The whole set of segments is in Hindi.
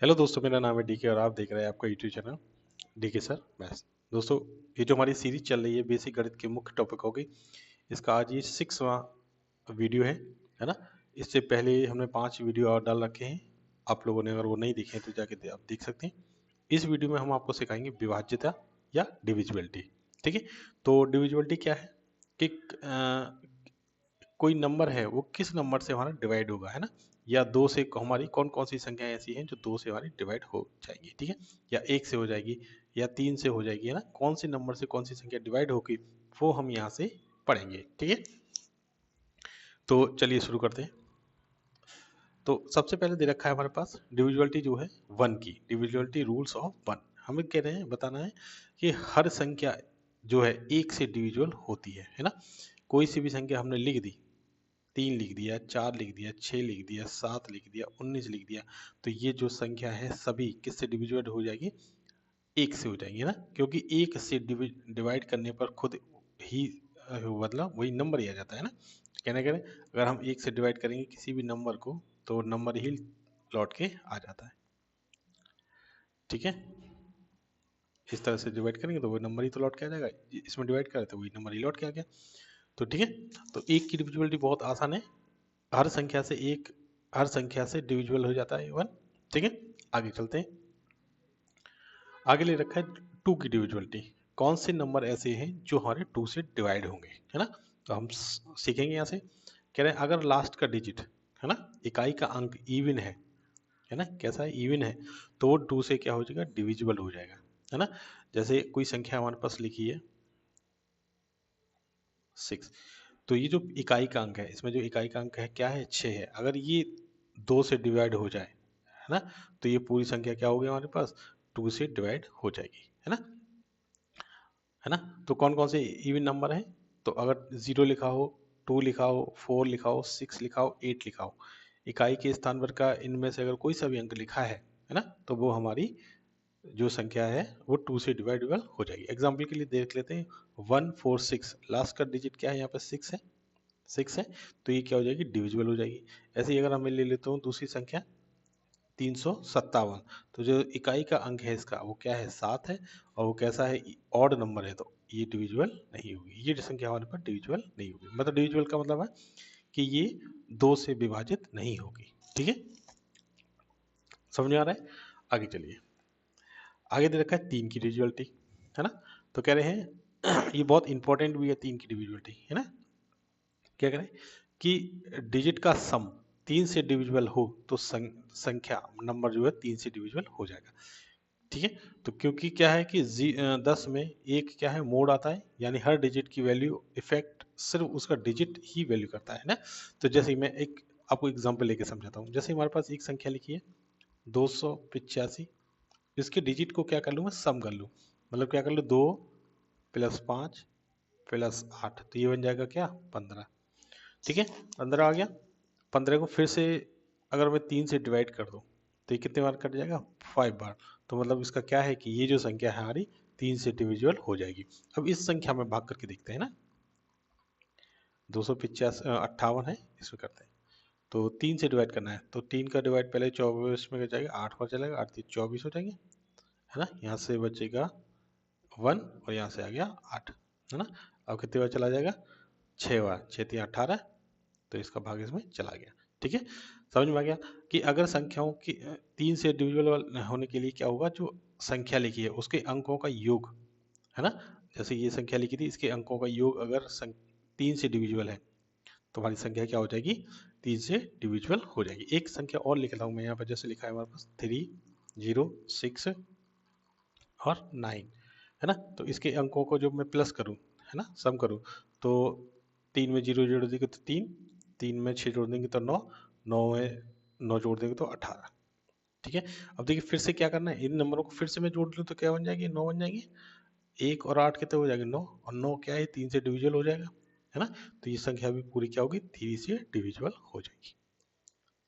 हेलो दोस्तों, मेरा नाम है डीके और आप देख रहे हैं आपका YouTube channel DK sir maths. दोस्तों, ये जो हमारी सीरीज चल रही है बेसिक गणित के मुख्य टॉपिक होगी, इसका आज ये 6वां वीडियो है ना। इससे पहले हमने 5 वीडियो और डाल रखे हैं। आप लोगों ने अगर वो नहीं देखे हैं तो जाके आप देख सकते हैं। इस वीडियो में हम आपको सिखाएंगे विभाज्यता या डिविजिबिलिटी। ठीक है, तो डिविजिबिलिटी क्या है कि कोई नंबर है वो किस नंबर से हमारा डिवाइड होगा, है ना। या दो से हमारी कौन कौन सी संख्या ऐसी हैं जो दो से हमारी डिवाइड हो जाएगी, ठीक है। या एक से हो जाएगी या तीन से हो जाएगी, है ना। कौन सी नंबर से कौन सी संख्या डिवाइड होगी वो हम यहाँ से पढ़ेंगे, ठीक है। तो चलिए शुरू करते हैं। तो सबसे पहले दे रखा है हमारे पास डिविजुअलिटी जो है वन की, डिविजुअलिटी रूल्स ऑफ वन। हमें कह रहे हैं बताना है कि हर संख्या जो है एक से डिविजुअल होती है ना। कोई सी भी संख्या हमने लिख दी, 3 लिख दिया, 4 लिख दिया, 6 लिख दिया, 7 लिख दिया, 19 लिख दिया, तो ये जो संख्या है सभी किससे डिविजिबल हो जाएगी, एक से हो जाएंगे ना। क्योंकि एक से डिवाइड करने पर खुद ही मतलब वही नंबर ही आ जाता है ना। कहने करें अगर हम एक से डिवाइड करेंगे किसी भी नंबर को तो नंबर ही लौट के आ जाता है, ठीक है। इस तरह से डिवाइड करेंगे तो वही नंबर ही तो लौट के आ जाएगा। इसमें डिवाइड करें तो वही नंबर ही लौट के आ गया। तो ठीक है, तो एक की डिविजिबिलिटी बहुत आसान है। हर संख्या से एक, हर संख्या से डिविजिबल हो जाता है वन, ठीक है। आगे चलते हैं। आगे ले रखा है टू की डिविजिबिलिटी। कौन से नंबर ऐसे हैं जो हमारे टू से डिवाइड होंगे, है ना। तो हम सीखेंगे यहाँ से। कह रहे हैं अगर लास्ट का डिजिट, है ना, इकाई का अंक इवन है ना, कैसा है, इवन है, तो वो टू से क्या हो जाएगा, डिविजिबल हो जाएगा, है ना। जैसे कोई संख्या हमारे पास लिखी है 6, तो ये जो इकाई का अंक है, इसमें जो इकाई का अंक है क्या है, 6 है। अगर ये दो से डिवाइड हो जाए, है ना, तो ये पूरी संख्या क्या होगी हमारे पास, टू से डिवाइड हो जाएगी, है ना। है ना, तो कौन कौन से इवन नंबर हैं, तो अगर 0 लिखा हो, 2 लिखा हो, 4 लिखा हो, 6 लिखा हो, 8 लिखा हो, इकाई के स्थान पर का इनमें से अगर कोई सा भी अंक लिखा है ना, तो वो हमारी जो संख्या है वो टू से डिवाइडेबल हो जाएगी। एग्जाम्पल के लिए देख लेते हैं, 146 लास्ट का डिजिट क्या है यहाँ पे, 6 है, 6 है, तो ये क्या हो जाएगी, डिविजिबल हो जाएगी। ऐसे ही अगर मैं ले लेता हूँ दूसरी संख्या 357, तो जो इकाई का अंक है इसका वो क्या है, 7 है, और वो कैसा है, ऑड नंबर है, तो ये डिविजिबल नहीं होगी। ये जो संख्या हमारे पास डिविजिबल नहीं होगी, मतलब डिविजिबल का मतलब है कि ये दो से विभाजित नहीं होगी, ठीक है। समझ में आ रहा है। आगे चलिए। आगे दे रखा है 3 की डिविजिबिलिटी, है ना। तो कह रहे हैं ये बहुत इंपॉर्टेंट भी है, 3 की डिविजिबिलिटी, है ना। क्या करें कि डिजिट का सम 3 से डिविजिबल हो तो संख्या नंबर जो है 3 से डिविजिबल हो जाएगा, ठीक है। तो क्योंकि क्या है कि 10 में एक क्या है, मोड आता है, यानी हर डिजिट की वैल्यू इफेक्ट सिर्फ उसका डिजिट ही वैल्यू करता है ना। तो जैसे मैं एक आपको एग्जांपल लेके समझाता हूँ। जैसे हमारे पास एक संख्या लिखी है 285, इसके डिजिट को क्या कर लूँ, मैं सम कर लूँ, मतलब क्या कर लूँ, 2 + 5 + 8, तो ये बन जाएगा क्या, 15, ठीक है। 15 आ गया। 15 को फिर से अगर मैं 3 से डिवाइड कर दूं तो ये कितने बार कट जाएगा, 5 बार। तो मतलब इसका क्या है कि ये जो संख्या है हमारी 3 से डिविजिबल हो जाएगी। अब इस संख्या में भाग करके देखते हैं ना, 258 है, इसमें करते हैं। तो 3 से डिवाइड करना है, तो 3 का डिवाइड पहले 24 में जाएगा, 8 बार चलेगा, 8 3 24 हो जाएंगे, है ना। यहाँ से बचेगा 1 और यहाँ से आ गया 8, है ना। अब कितने बार चला जाएगा, 6 बार, 6 3 18, तो इसका भाग इसमें चला गया, ठीक है। समझ में आ गया कि अगर संख्याओं की 3 से डिविजिबल होने के लिए क्या होगा, जो संख्या लिखी है उसके अंकों का योग, है ना। जैसे ये संख्या लिखी थी, इसके अंकों का योग अगर 3 से डिविजिबल है तो हमारी संख्या क्या हो जाएगी, 3 से डिविजिबल हो जाएगी। एक संख्या और लिख रहा हूँ मैं यहाँ पर, जैसे लिखा है हमारे पास 3 0 6 और 9, है ना। तो इसके अंकों को जब मैं प्लस करूँ, है ना, सम करूँ, तो 3 में 0 जोड़ देंगे तो 3, 3 में 6 जोड़ देंगे तो 9, 9 में 9 जोड़ देंगे तो 18, ठीक है। अब देखिए फिर से क्या करना है, इन नंबरों को फिर से मैं जोड़ लूँ तो क्या बन जाएगी, 9 बन जाएगी। 1 और 8 कितने हो जाएंगे, 9, और 9 क्या है, 3 से डिविजिबल हो जाएगा, है ना। तो ये संख्या भी पूरी क्या होगी, 3 से डिविजिबल हो जाएगी।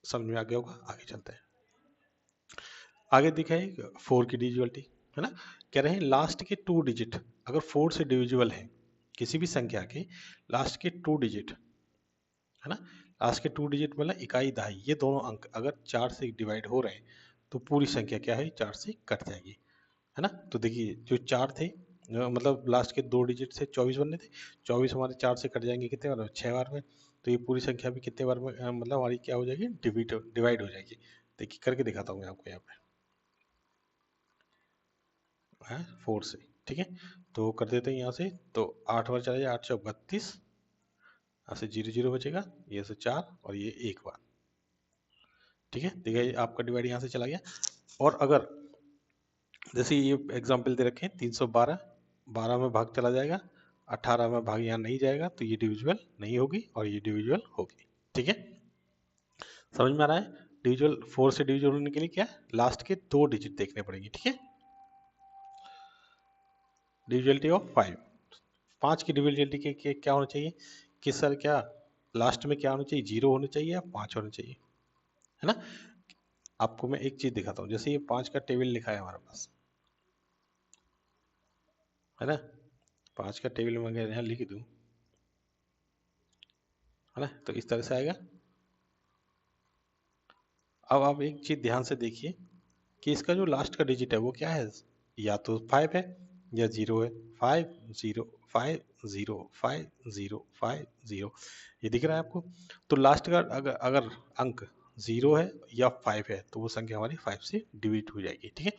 समझ में आ गया होगा। आगे चलते हैं। आगे दिखा है 4 की डिविजिबिलिटी, है ना। कह रहे हैं लास्ट के 2 डिजिट अगर 4 से डिविजिबल है, किसी भी संख्या के लास्ट के 2 डिजिट, है ना, लास्ट के 2 डिजिट मतलब इकाई दहाई, ये दोनों अंक अगर 4 से डिवाइड हो रहे हैं तो पूरी संख्या क्या है 4 से कट जाएगी, है ना। तो देखिए जो 4 थे मतलब लास्ट के 2 डिजिट से 24 बनने थे, 24 हमारे 4 से कट जाएंगे कितने बार में, 6 बार में। तो ये पूरी संख्या भी कितने बार में मतलब हमारी क्या हो जाएगी, डिवाइड हो जाएगी। देखिए करके दिखाता हूँ मैं आपको यहाँ पे, है 4 से, ठीक है। तो कर देते हैं यहाँ से, तो 8 बार चला जाए, 8 चौक 32, यहाँ से 0 0 बचेगा, ये से 4 और ये 1 बार, ठीक है। देखिए आपका डिवाइड यहाँ से चला गया। और अगर जैसे ये एग्जाम्पल दे रखे हैं 312, 12 में भाग चला जाएगा, 18 में भाग यहाँ नहीं जाएगा, तो ये डिविजिबल नहीं होगी और ये डिविजिबल होगी, ठीक है। समझ में आ रहा है। डिविजिबल 4 से डिविजिबल होने के लिए क्या लास्ट के 2 डिजिट देखने पड़ेंगे, ठीक है। डिविजिबिलिटी ऑफ 5, 5 की डिविजिबिलिटी के क्या होना चाहिए कि सर क्या लास्ट में क्या होना चाहिए, 0 होना चाहिए या 5 होना चाहिए, है ना। आपको मैं एक चीज दिखाता हूँ, जैसे ये 5 का टेबल लिखा है हमारे पास, है ना। 5 का टेबल में अगर यहाँ लिख दूं, है ना, तो इस तरह से आएगा। अब आप एक चीज ध्यान से देखिए कि इसका जो लास्ट का डिजिट है वो क्या है, या तो 5 है या 0 है। 5 0 5 0 5 0 5 0, ये दिख रहा है आपको। तो लास्ट का अगर अंक 0 है या 5 है तो वो संख्या हमारी 5 से डिवाइड हो जाएगी, ठीक है।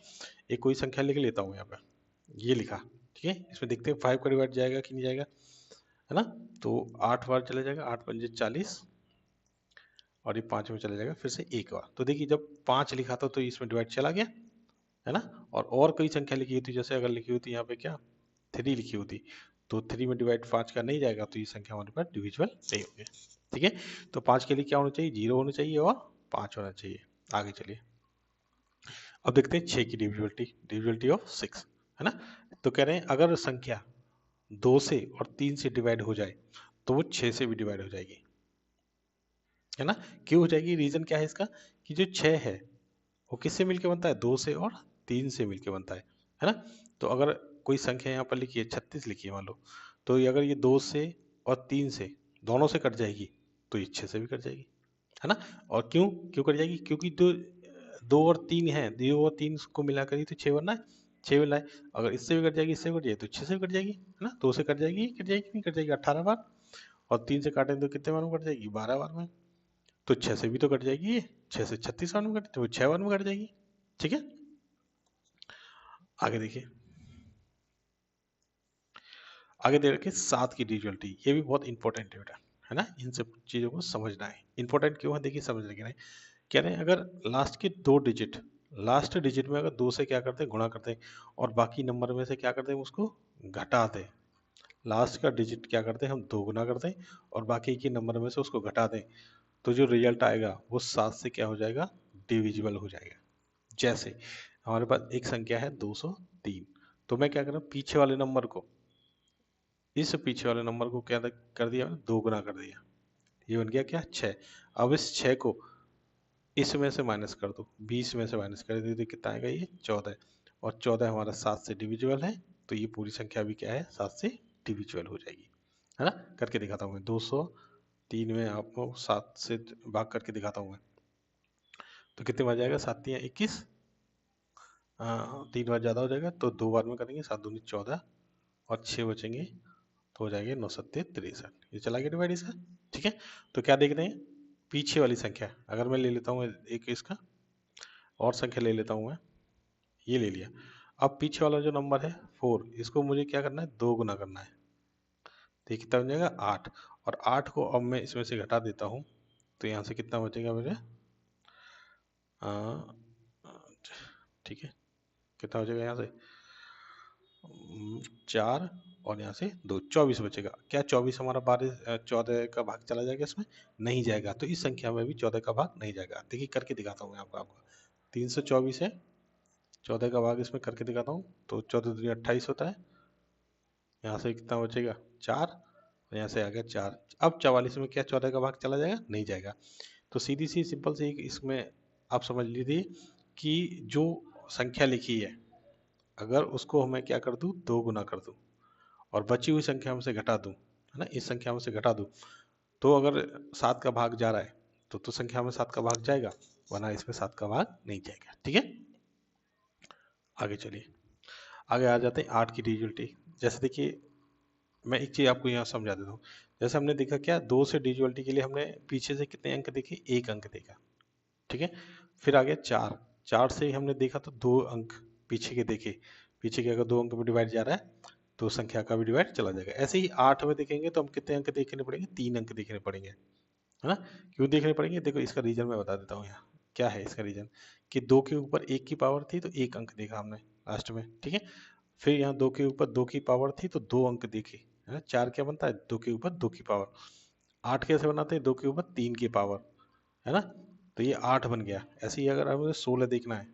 एक कोई संख्या लिख लेता हूँ यहाँ पे, ये लिखा, ठीक है। इसमें देखते हैं 5 का डिवाइड जाएगा कि नहीं जाएगा, है ना। तो 8 बार चला जाएगा, 8 पंजे 40, और ये 5 में चला जाएगा फिर से एक बार। तो देखिए जब 5 लिखा था तो इसमें डिवाइड चला गया, है ना। और कई संख्या लिखी होती, जैसे अगर लिखी होती यहाँ पे क्या 3 लिखी होती, तो 3 में डिवाइड 5 का नहीं जाएगा, तो ये संख्या हमारे पास डिविजिबल नहीं होगी, ठीक है। तो 5 के लिए क्या होना चाहिए, 0 होना चाहिए और 5 होना चाहिए। आगे चलिए अब देखते हैं 6 की डिविजिबिलिटी ऑफ 6, है ना। तो कह रहे हैं अगर संख्या 2 से और 3 से डिवाइड हो जाए तो वो 6 से भी डिवाइड हो जाएगी, है ना। क्यों हो जाएगी, रीजन क्या है इसका, कि जो 6 है वो किससे मिलके बनता है, 2 से और 3 से मिलके बनता है ना। तो अगर कोई संख्या यहाँ पर लिखी है 36 लिखी है मान लो, तो ये अगर ये 2 से और 3 से दोनों से कट जाएगी तो ये 6 से भी कट जाएगी, है ना। और क्यों क्यों कट जाएगी, क्योंकि जो 2 और 3 है, 2 और 3 को मिलाकर ही तो 6 बनना है, 6 मिला है। अगर इससे भी कट जाएगी, इससे भी कट जाएगी, तो 6 से भी कट जाएगी, है ना। 2 से कट जाएगी नहीं कट जाएगी 18 बार, और 3 से काटें तो कितने बार में कट जाएगी, 12 बार में। तो 6 से भी तो कट जाएगी, ये 6 से 36 बार में कट, तो 6 बार में कट जाएगी, ठीक है। आगे देखिए, आगे दे रखे 7 की डिविजिबिलिटी, ये भी बहुत इंपॉर्टेंट है बेटा, है ना। इन सब चीजों को समझना है, इंपॉर्टेंट क्यों है देखिए समझ लेंगे। कह रहे हैं अगर लास्ट के 2 डिजिट, लास्ट डिजिट में अगर 2 से क्या करते हैं गुणा करते हैं, और बाकी नंबर में से क्या करते हैं उसको घटाते हैं। लास्ट का डिजिट क्या करते हैं हम 2 गुना करते हैं और बाकी के नंबर में से उसको घटा दें, तो जो रिजल्ट आएगा वो 7 से क्या हो जाएगा, डिविजिबल हो जाएगा। जैसे हमारे पास एक संख्या है 203, तो मैं क्या कर रहा हूँ, पीछे वाले नंबर को, इस पीछे वाले नंबर को क्या कर दिया मैंने, 2 गुना कर दिया, ये बन गया क्या 6। अब इस 6 को इसमें से माइनस कर दो, 20 में से माइनस कर दो, तो कितना आएगा ये 14, और 14 हमारा 7 से डिविजिबल है, तो ये पूरी संख्या भी क्या है 7 से डिविजिबल हो जाएगी, है ना। करके दिखाता हूँ मैं, 203 में आपको 7 से भाग करके दिखाता हूँ मैं, तो कितने बार जाएगा, 7 या 21, 3 बार ज़्यादा हो जाएगा, तो 2 बार में करेंगे, 7 दूनी 14 और 6 बचेंगे, तो हो जाएंगे 9 सत्ते 63, ये चला गया डिवाइड इसका, ठीक है। तो क्या देख रहे हैं, पीछे वाली संख्या, अगर मैं ले लेता हूँ एक इसका और संख्या ले लेता हूँ मैं, ये ले लिया। अब पीछे वाला जो नंबर है 4, इसको मुझे क्या करना है, 2 गुना करना है, तो ये कितना बन जाएगा 8, और 8 को अब मैं इसमें से घटा देता हूँ, तो यहाँ से कितना बचेगा मेरे, आ, ठीक है, कितना बचेगा यहाँ से 4, और यहाँ से 2, 24 बचेगा। क्या 24 हमारा 14 का भाग चला जाएगा इसमें, नहीं जाएगा, तो इस संख्या में भी 14 का भाग नहीं जाएगा। देखिए करके दिखाता हूँ मैं आपको 324 है, 14 का भाग इसमें करके दिखाता हूँ, तो 14 दूनी 28 होता है, यहाँ से कितना बचेगा 4, और यहाँ से आ गया 4। अब 44 में क्या 14 का भाग चला जाएगा, नहीं जाएगा। तो सीधी सी सिंपल सी इसमें आप समझ लीजिए कि जो संख्या लिखी है, अगर उसको मैं क्या कर दूं, 2 गुना कर दूं, और बची हुई संख्या में से घटा दूं, है ना, इस संख्या में से घटा दूं, तो अगर 7 का भाग जा रहा है तो संख्या में 7 का भाग जाएगा, वरना इसमें 7 का भाग नहीं जाएगा। ठीक है, आगे चलिए, आगे आ जाते हैं 8 की डिविजिबिलिटी। जैसे देखिए, मैं एक चीज़ आपको यहाँ समझा देता हूँ। जैसे हमने देखा क्या, 2 से डिविजिबिलिटी के लिए हमने पीछे से कितने अंक देखे, 1 अंक देखा। ठीक है, फिर आ गया 4, 4 से हमने देखा तो 2 अंक पीछे के देखे। पीछे के अगर 2 अंक में डिवाइड जा रहा है तो संख्या का भी डिवाइड चला जाएगा। ऐसे ही 8 में देखेंगे तो हम कितने अंक देखने पड़ेंगे, 3 अंक देखने पड़ेंगे, है ना। क्यों देखने पड़ेंगे, देखो इसका रीजन मैं बता देता हूँ यहाँ क्या है। इसका रीजन कि 2 के ऊपर 1 की पावर थी तो 1 अंक देखा हमने लास्ट में। ठीक है, फिर यहाँ 2 के ऊपर 2 की पावर थी तो 2 अंक देखे, है ना। 4 क्या बनता है, 2 के ऊपर 2 की पावर। 8 कैसे बनाते हैं, 2 के ऊपर 3 की पावर, है ना। तो ये 8 बन गया। ऐसे ही अगर हमें 16 देखना है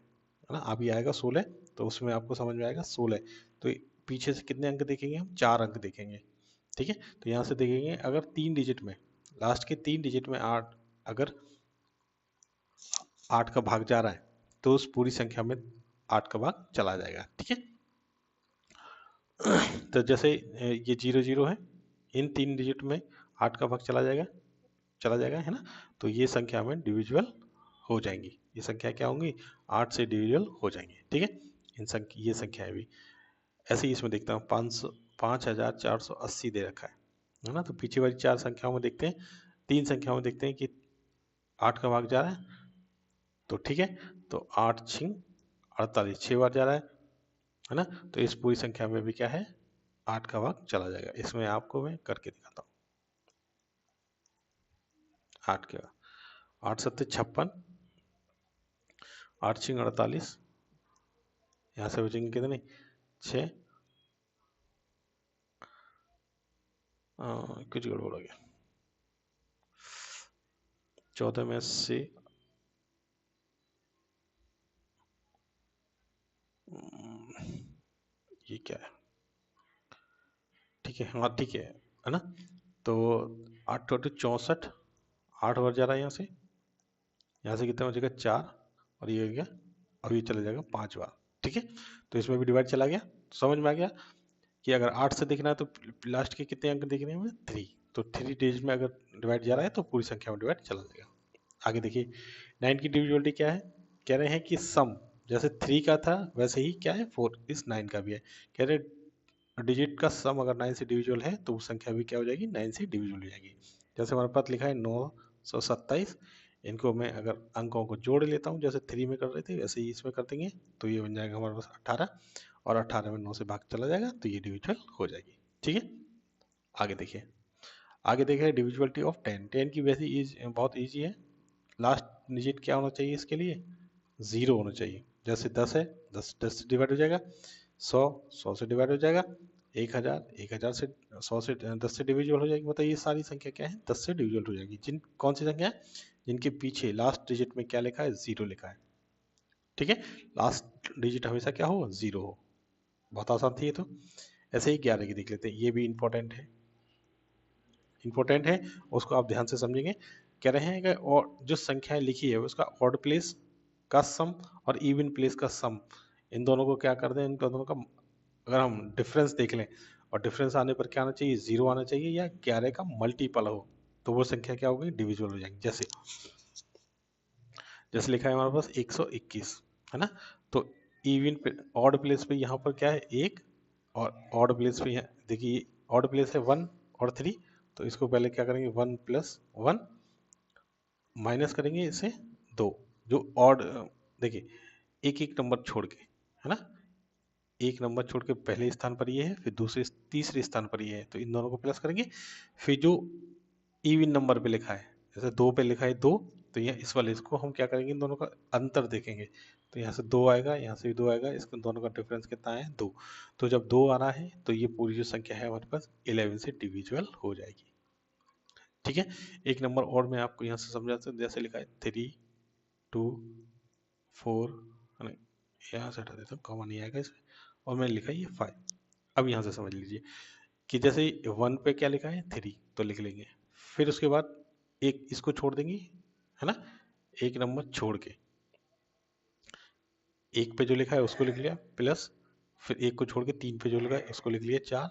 ना, अभी आएगा 16, तो उसमें आपको समझ में आएगा 16। तो पीछे से कितने अंक देखेंगे हम, 4 अंक देखेंगे। ठीक है, तो यहाँ से देखेंगे अगर 3 डिजिट में, लास्ट के 3 डिजिट में 8, अगर 8 का भाग जा रहा है तो उस पूरी संख्या में 8 का भाग चला जाएगा। ठीक है, तो जैसे ये 0 0 है, इन 3 डिजिट में 8 का भाग चला जाएगा, चला जाएगा, है ना। तो ये संख्या में डिविजिबल हो जाएंगी। ये संख्या क्या होंगी, 8 से डिविजिबल हो जाएंगे। ठीक है, ये संख्याएं भी ऐसे ही। इसमें देखता हूँ 500 5480 दे रखा है ना। तो पीछे वाली 4 संख्याओं में देखते हैं, 3 संख्याओं में देखते हैं कि 8 का भाग जा रहा है, तो ठीक है। तो 8 6 48, 6 बार जा रहा है ना। तो इस पूरी संख्या में भी क्या है, 8 का भाग चला जाएगा। इसमें आपको मैं करके दिखाता हूँ। 8 के 8 7 56, 8 6 48, यहाँ से बचेंगे कितने, 6, कुछ गड़बड़ हो गया, 14 में से ये क्या है, ठीक है, हाँ ठीक है ना। तो 8 64, 8 बार जा रहा है यहाँ से कितना बचेगा, 4, और ये हो गया, अब ये चला जाएगा 5 बार। ठीक है, तो इसमें भी डिवाइड चला गया। तो समझ में आ गया कि अगर 8 से देखना है तो लास्ट के कितने अंक देखने हैं, 3। तो 3 डिजिट में अगर डिवाइड जा रहा है तो पूरी संख्या में डिवाइड चला जाएगा। आगे देखिए, 9 की डिविजिबिलिटी क्या है, कह रहे हैं कि सम, जैसे 3 का था वैसे ही क्या है, 4 इस 9 का भी है। कह रहे डिजिट का सम अगर 9 से डिविजिबल है तो वो संख्या भी क्या हो जाएगी, 9 से डिविजिबल हो जाएगी। जैसे हमारे पास लिखा है 927, इनको मैं अगर अंकों को जोड़ लेता हूँ, जैसे 3 में कर रहे थे वैसे ही इसमें कर देंगे, तो ये बन जाएगा हमारे पास 18, और 18 में 9 से भाग चला जाएगा तो ये डिविजिबल हो जाएगी। ठीक है, आगे देखिए, आगे देखिए डिविजिबिलिटी ऑफ 10। 10 की वैसे बहुत ईजी है। लास्ट डिजिट क्या होना चाहिए इसके लिए, 0 होना चाहिए। जैसे 10 है, 10 से डिवाइड हो जाएगा, 100 100 से डिवाइड हो जाएगा, 1000 1000 से, 100 से 10 से डिविजिबल हो जाएगी। मतलब ये सारी संख्या क्या है, 10 से डिविजिबल हो जाएगी। कौन सी संख्या है, जिनके पीछे लास्ट डिजिट में क्या लिखा है, 0 लिखा है। ठीक है, लास्ट डिजिट हमेशा क्या हो, 0 हो। बहुत आसान थी ये तो। ऐसे ही 11 की देख लेते हैं, ये भी इंपॉर्टेंट है, इंपॉर्टेंट है, उसको आप ध्यान से समझेंगे। कह रहे हैं कि और जो संख्याएं लिखी है उसका ऑड प्लेस का सम और इवन प्लेस का सम, इन दोनों को क्या कर दें, इन दोनों का अगर हम डिफरेंस देख लें, और डिफरेंस आने पर क्या आना चाहिए, 0 आना चाहिए, या 11 का मल्टीपल हो, तो वो संख्या क्या होगी, डिविजिबल हो जाएगी। जैसे जैसे लिखा है हमारे पास 121, है ना। तो इवन पे, ऑड प्लेस पे यहाँ पर क्या है, 1, और ऑड प्लेस पे यहाँ देखिए, ऑड प्लेस है 1 और 3, तो इसको पहले क्या करेंगे, 1 + 1 माइनस करेंगे इसे 2, जो ऑड, देखिए एक एक नंबर छोड़ के, है ना, एक नंबर छोड़ के पहले स्थान पर ये है, फिर दूसरे तीसरे स्थान पर ये है, तो इन दोनों को प्लस करेंगे। फिर जो इवन नंबर पे लिखा है, जैसे 2 पे लिखा है 2, तो ये इस वाले इसको हम क्या करेंगे, इन दोनों का अंतर देखेंगे। तो यहाँ से 2 आएगा, यहाँ से भी 2 आएगा, इसको दोनों का डिफरेंस कितना है, 2। तो जब 2 आ रहा है तो ये पूरी जो संख्या है हमारे पास 11 से डिविजिबल हो जाएगी। ठीक है, एक नंबर और मैं आपको यहाँ से समझा सकता हूँ, जैसे लिखा है 3 2 4, यहाँ से हटा देता हूँ, कॉमा नहीं आएगा इसमें, और मैंने लिखा है ये 5। अब यहाँ से समझ लीजिए कि जैसे 1 पे क्या लिखा है, 3, तो लिख लेंगे, फिर उसके बाद एक इसको छोड़ देंगे, है ना, एक नंबर छोड़ के एक पे जो लिखा है उसको लिख लिया प्लस, फिर एक को छोड़ के 3 पे जो लिखा है उसको लिख लिया 4,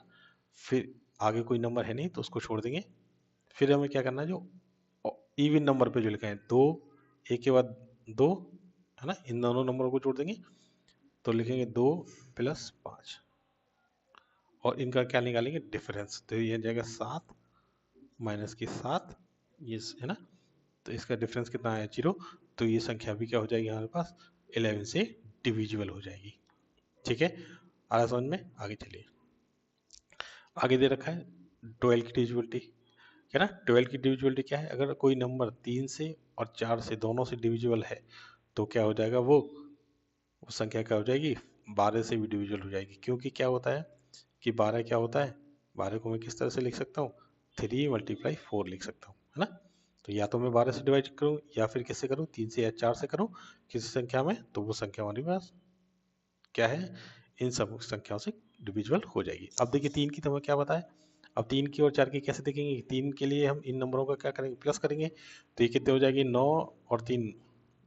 फिर आगे कोई नंबर है नहीं तो उसको छोड़ देंगे। फिर हमें क्या करना है, जो इवन नंबर पे जो लिखा है 2, एक के बाद 2, है ना, इन दोनों नंबरों को जोड़ देंगे तो लिखेंगे 2 + 5 और इनका क्या निकालेंगे डिफरेंस, तो ये जाएगा 7 माइनस की 7, ये है ना, तो इसका डिफरेंस कितना है 0, तो ये संख्या भी क्या हो जाएगी हमारे पास 11 से डिविजिबल हो जाएगी। ठीक है, आ रहा समझ में? आगे चलिए, आगे दे रखा है 12 की डिविजिबिलिटी, है ना। 12 की डिविजिबिलिटी क्या है, अगर कोई नंबर 3 से और 4 से दोनों से डिविजिबल है तो क्या हो जाएगा, वो संख्या क्या हो जाएगी 12 से भी डिविजिबल हो जाएगी, क्योंकि क्या होता है कि 12 क्या होता है, 12 को मैं किस तरह से लिख सकता हूँ, 3 × 4 लिख सकता हूँ, है ना। तो या तो मैं 12 से डिवाइड करूँ या फिर किससे करूँ, 3 से या 4 से करूँ किसी संख्या में, तो वो संख्या हमारे पास क्या है, इन सब संख्याओं से डिविजिबल हो जाएगी। अब देखिए 3 की तो हमें क्या बताया, अब 3 की और 4 की कैसे देखेंगे, 3 के लिए हम इन नंबरों का क्या करेंगे, प्लस करेंगे, तो ये कितने हो जाएगी 9 और 3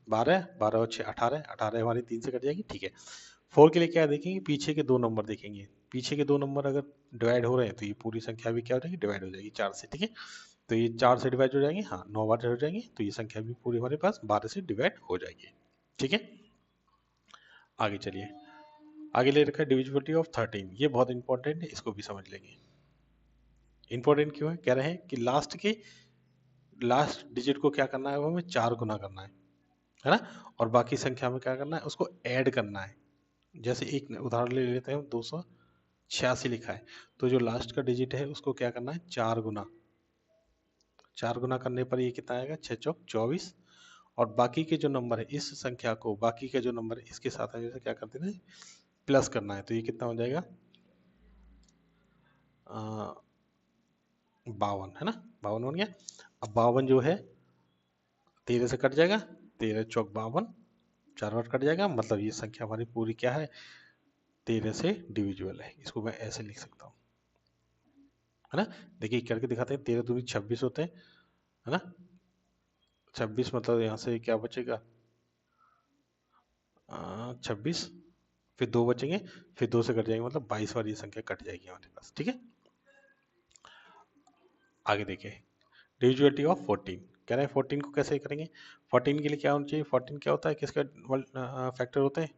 12, 12 और 6 18, 18 हमारी 3 से कट जाएगी। ठीक है, 4 के लिए क्या देखेंगे, पीछे के 2 नंबर देखेंगे, पीछे के 2 नंबर अगर डिवाइड हो रहे हैं तो ये पूरी संख्या भी क्या हो जाएगी, डिवाइड हो जाएगी 4 से। ठीक है, तो ये 4 से डिवाइड हो जाएंगे, हाँ 9 बार हो जाएंगे, तो ये संख्या भी पूरी हमारे पास 12 से डिवाइड हो जाएगी। ठीक है, आगे चलिए, आगे ले रखा है डिविजिबिलिटी ऑफ 13, ये बहुत इंपॉर्टेंट है, इसको भी समझ लेंगे। इंपॉर्टेंट क्यों है, कह रहे हैं कि लास्ट डिजिट को क्या करना है, वो हमें 4 गुना करना है ना, और बाकी संख्या में क्या करना है, उसको ऐड करना है। जैसे एक उदाहरण ले लेते हैं, 286 लिखा है, तो जो लास्ट का डिजिट है उसको क्या करना है 4 गुना, 4 गुना करने पर ये कितना आएगा 6 चौक 24, और बाकी के जो नंबर है इस संख्या को, बाकी के जो नंबर है इसके साथ जैसे क्या कर देना है, प्लस करना है, तो ये कितना हो जाएगा 52, है ना, 52 बन गया। अब 52 जो है 13 से कट जाएगा, 13 चौक 52, 4 बार कट जाएगा, मतलब ये संख्या हमारी पूरी क्या है 13 से डिविजिबल है, इसको मैं ऐसे लिख सकता हूँ, है ना। देखिए करके दिखाते हैं, 13 दूनी 26 होते हैं, है ना, 26 मतलब यहाँ से क्या बचेगा 26, फिर 2 बचेंगे, फिर 2 से कट जाएंगे, मतलब 22 बार ये संख्या कट जाएगी हमारे पास। ठीक है, आगे देखिए डिविजिबिलिटी ऑफ 14, कह रहे हैं 14 को कैसे करेंगे, 14 के लिए क्या होना चाहिए, 14 क्या होता है, किसका फैक्टर होते हैं,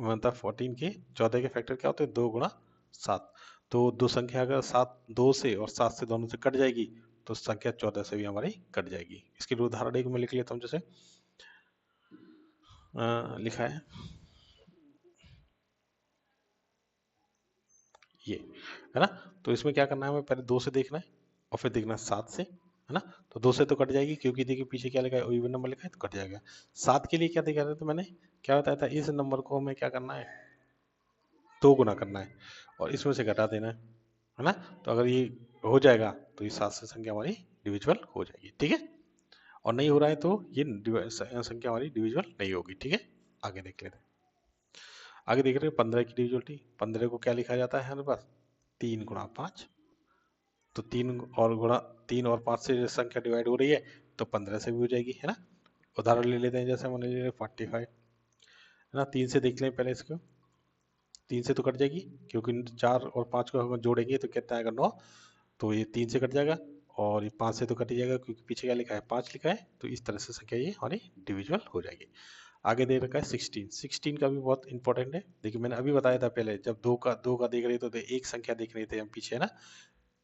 मतलब 14 के 14 के फैक्टर क्या होते हैं 2 गुणा 7, तो दो संख्या अगर 7 2 से और 7 से दोनों से कट जाएगी तो संख्या 14 से भी हमारी कट जाएगी। इसके लिए उदाहरण एक में लिख लेता हूँ, जैसे लिखा है ये, है ना, तो इसमें क्या करना है, हमें पहले 2 से देखना है और फिर देखना है 7 से, है ना, तो 2 से तो कट जाएगी क्योंकि देखिए पीछे क्या लिखा है, इवन नंबर लिखा है, तो कट जाएगा। 7 के लिए क्या दिखा रहा था मैंने, क्या बताया था, इस नंबर को हमें क्या करना है 2 गुना करना है और इसमें से घटा देना है ना, तो अगर ये हो जाएगा तो ये 7 से संख्या हमारी डिविजिबल हो जाएगी। ठीक है, और नहीं हो रहा है तो ये संख्या हमारी डिविजिबल नहीं होगी। ठीक है, आगे देख लेते हैं, आगे देख रहे हैं 15 की डिविजिबिलिटी, 15 को क्या लिखा जाता है हमारे पास 3 गुणा 5, तो 3 और 5 से संख्या डिवाइड हो रही है तो 15 से भी हो जाएगी, है ना। उदाहरण ले लेते हैं, जैसे मान लीजिए 45, है ना, 3 से देख लें पहले इसको, 3 से तो कट जाएगी क्योंकि 4 और 5 को हम जोड़ेंगे तो कितना आएगा 9, तो ये 3 से कट जाएगा, और ये 5 से तो कट ही जाएगा क्योंकि पीछे क्या लिखा है 5 लिखा है, तो इस तरह से संख्या ये हमारी डिविजिबल हो जाएगी। आगे दे रखा है 16, 16 का भी बहुत इंपॉर्टेंट है। देखिए मैंने अभी बताया था पहले, जब दो का देख रहे थे तो एक संख्या देख रहे थे हम पीछे, है ना,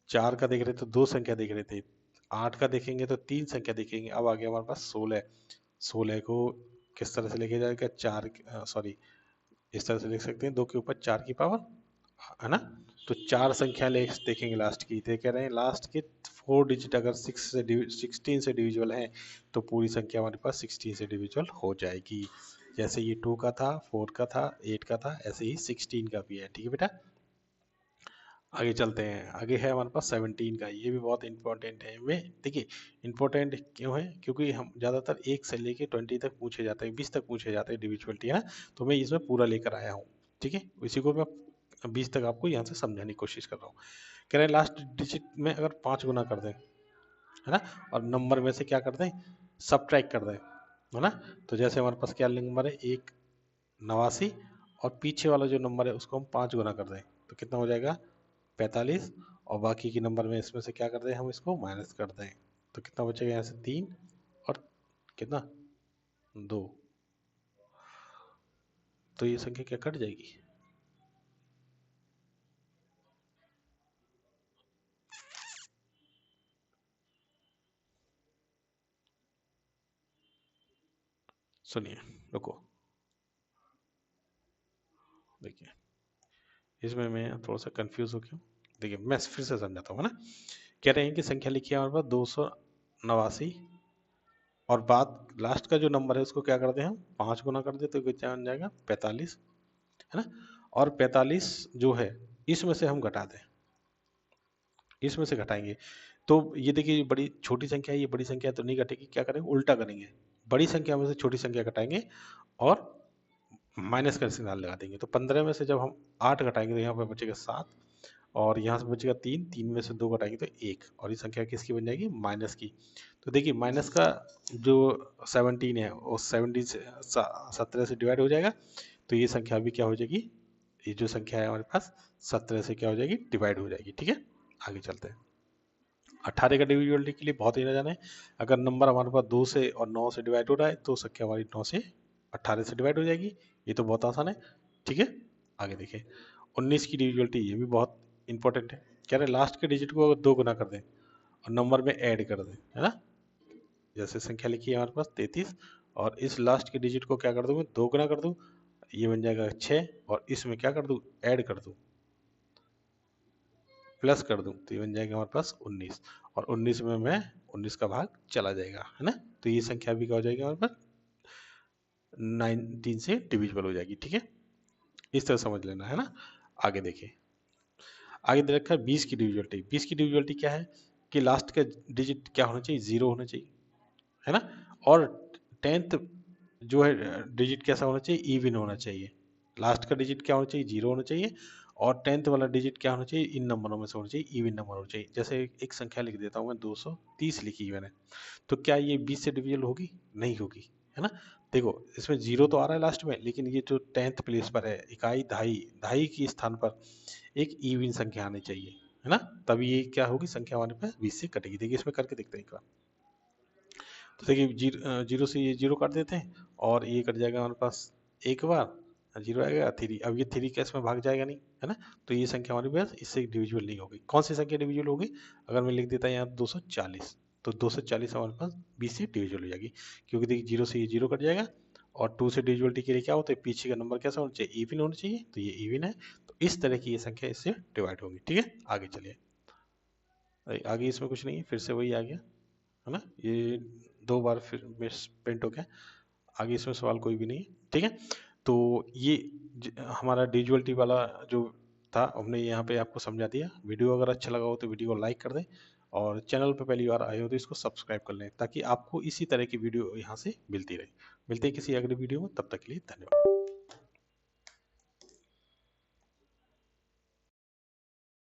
4 का देख रहे थे तो 2 संख्या देख रहे थे, 8 का देखेंगे तो 3 संख्या देखेंगे, अब आ गया हमारे पास 16, 16 को किस तरह से लेके जाएगा, 4 सॉरी इस तरह से लिख सकते हैं 2 के ऊपर 4 की पावर, है ना, तो 4 संख्या ले देखेंगे लास्ट की, तो कह रहे हैं लास्ट के 4 डिजिट अगर 16 से डिविजिबल है तो पूरी संख्या हमारे पास 16 से डिविजिबल हो जाएगी। जैसे ये 2 का था, 4 का था, 8 का था, ऐसे ही 16 का भी है। ठीक है बेटा, आगे चलते हैं, आगे है हमारे पास 17 का, ये भी बहुत इंपॉर्टेंट है। वे देखिए इंपॉर्टेंट क्यों है, क्योंकि हम ज़्यादातर 1 से लेके 20 तक पूछे जाते हैं, 20 तक पूछे जाते हैं डिविजिबिलिटी, है ना, तो मैं इसमें पूरा लेकर आया हूँ। ठीक है, इसी को मैं 20 तक आपको यहाँ से समझाने की कोशिश कर रहा हूँ। कह रहे हैं लास्ट डिजिट में अगर 5 गुना कर दें, है ना, और नंबर में से क्या कर दें सब्ट्रैक्ट कर दें, है ना, तो जैसे हमारे पास क्या नंबर है 1 89, और पीछे वाला जो नंबर है उसको हम 5 गुना कर दें तो कितना हो जाएगा 45, और बाकी के नंबर में इसमें से क्या कर दें हम इसको माइनस कर दें तो कितना बचेगा यहाँ से 3 और कितना 2, तो ये संख्या क्या कट जाएगी? सुनिए, रुको, देखिए इसमें मैं थोड़ा सा कंफ्यूज हो गया हूँ। देखिए मैं फिर से समझाता हूँ, है ना। कह रहे हैं कि संख्या लिखी है हमारे पास 289 और बाद लास्ट का जो नंबर है उसको क्या कर दें हम 5 गुना कर दे तो कितना बन जाएगा 45, है ना। और 45 जो है इसमें से हम घटा दें, इसमें से घटाएंगे तो ये देखिए बड़ी छोटी संख्या है, ये बड़ी संख्या तो नहीं घटेगी, क्या करेंगे उल्टा करेंगे, बड़ी संख्या में से छोटी संख्या घटाएंगे और माइनस का सिग्नल लगा देंगे। तो 15 में से जब हम 8 घटाएंगे तो यहाँ पर बचेगा 7 और यहाँ से बचेगा 3, 3 में से 2 घटाएंगे तो 1 और ये संख्या किसकी बन जाएगी माइनस की। तो देखिए माइनस का जो 17 है वो 17 से 17 से डिवाइड हो जाएगा तो ये संख्या भी क्या हो जाएगी, ये जो संख्या है हमारे पास 17 से क्या हो जाएगी डिवाइड हो जाएगी। ठीक है, आगे चलते हैं। 18 का डिविजिबिलिटी के लिए बहुत ही ना जाने, अगर नंबर हमारे पास 2 से और 9 से डिवाइड हो रहा है तो संख्या हमारी 9 से 18 से डिवाइड हो जाएगी, ये तो बहुत आसान है। ठीक है, आगे देखिए 19 की डिविजिबिलिटी, ये भी बहुत इंपॉर्टेंट है। कह रहे लास्ट के डिजिट को अगर 2 गुना कर दें और नंबर में ऐड कर दें, है ना। जैसे संख्या लिखी है हमारे पास 33 और इस लास्ट के डिजिट को क्या कर दूँ मैं 2 गुना कर दूँ, ये बन जाएगा 6 और इसमें क्या कर दूँ ऐड कर दूँ प्लस कर दूं तो ये बन जाएगा हमारे पास 19 और 19 में मैं 19 का भाग चला जाएगा, है ना। तो ये संख्या भी क्या हो जाएगी हमारे पास 19 से डिविजिबल हो जाएगी। ठीक है, इस तरह समझ लेना, है ना। आगे देखिए, आगे दे रखा है 20 की डिविजिबिलिटी। 20 की डिविजिबिलिटी क्या है कि लास्ट का डिजिट क्या होना चाहिए 0 होना चाहिए, है ना। और 10th जो है डिजिट कैसा होना चाहिए इवन होना चाहिए। लास्ट का डिजिट क्या होना चाहिए 0 होना चाहिए और 10th वाला डिजिट क्या होना चाहिए इन नंबरों में से होना चाहिए, इवन नंबर होना चाहिए। जैसे एक संख्या लिख देता हूँ मैं 230 लिखी है मैंने, तो क्या ये 20 से डिविजिबल होगी? नहीं होगी, है ना। देखो इसमें 0 तो आ रहा है लास्ट में, लेकिन ये जो 10th प्लेस पर है इकाई दहाई, दहाई की स्थान पर एक इवन संख्या आनी चाहिए, है ना। तभी ये क्या होगी संख्या हमारे पास 20 से कटेगी। देखिए इसमें करके देखते हैं एक बार। तो देखिए जीरो से ये जीरो काट देते हैं और ये कट जाएगा हमारे पास एक बार, जीरो आएगा 3, अब ये 3 का इसमें भाग जाएगा नहीं, है ना। तो ये संख्या हमारे पास इससे डिविजिबल नहीं होगी। कौन सी संख्या डिविजिबल होगी? अगर मैं लिख देता यहाँ 240 तो 240 हमारे पास 20 से डिविजिबल हो जाएगी, क्योंकि देखिए जीरो से ये जीरो कट जाएगा और 2 से डिविजिबिलिटी के लिए क्या होता है पीछे का नंबर कैसा होना चाहिए इवन होना चाहिए, तो ये इवन है। तो इस तरह की ये संख्या इससे डिवाइड होगी। ठीक है, आगे चलिए। आगे इसमें कुछ नहीं है, फिर से वही आ गया, है ना। ये 2 बार फिर मिस प्रिंट हो गया, आगे इसमें सवाल कोई भी नहीं है। ठीक है, तो ये हमारा डिजुअलिटी वाला जो था हमने यहाँ पे आपको समझा दिया। वीडियो अगर अच्छा लगा हो तो वीडियो को लाइक कर दें और चैनल पे पहली बार आए हो तो इसको सब्सक्राइब कर लें ताकि आपको इसी तरह की वीडियो यहाँ से मिलती रहे। मिलते हैं किसी अगले वीडियो में, तब तक के लिए धन्यवाद।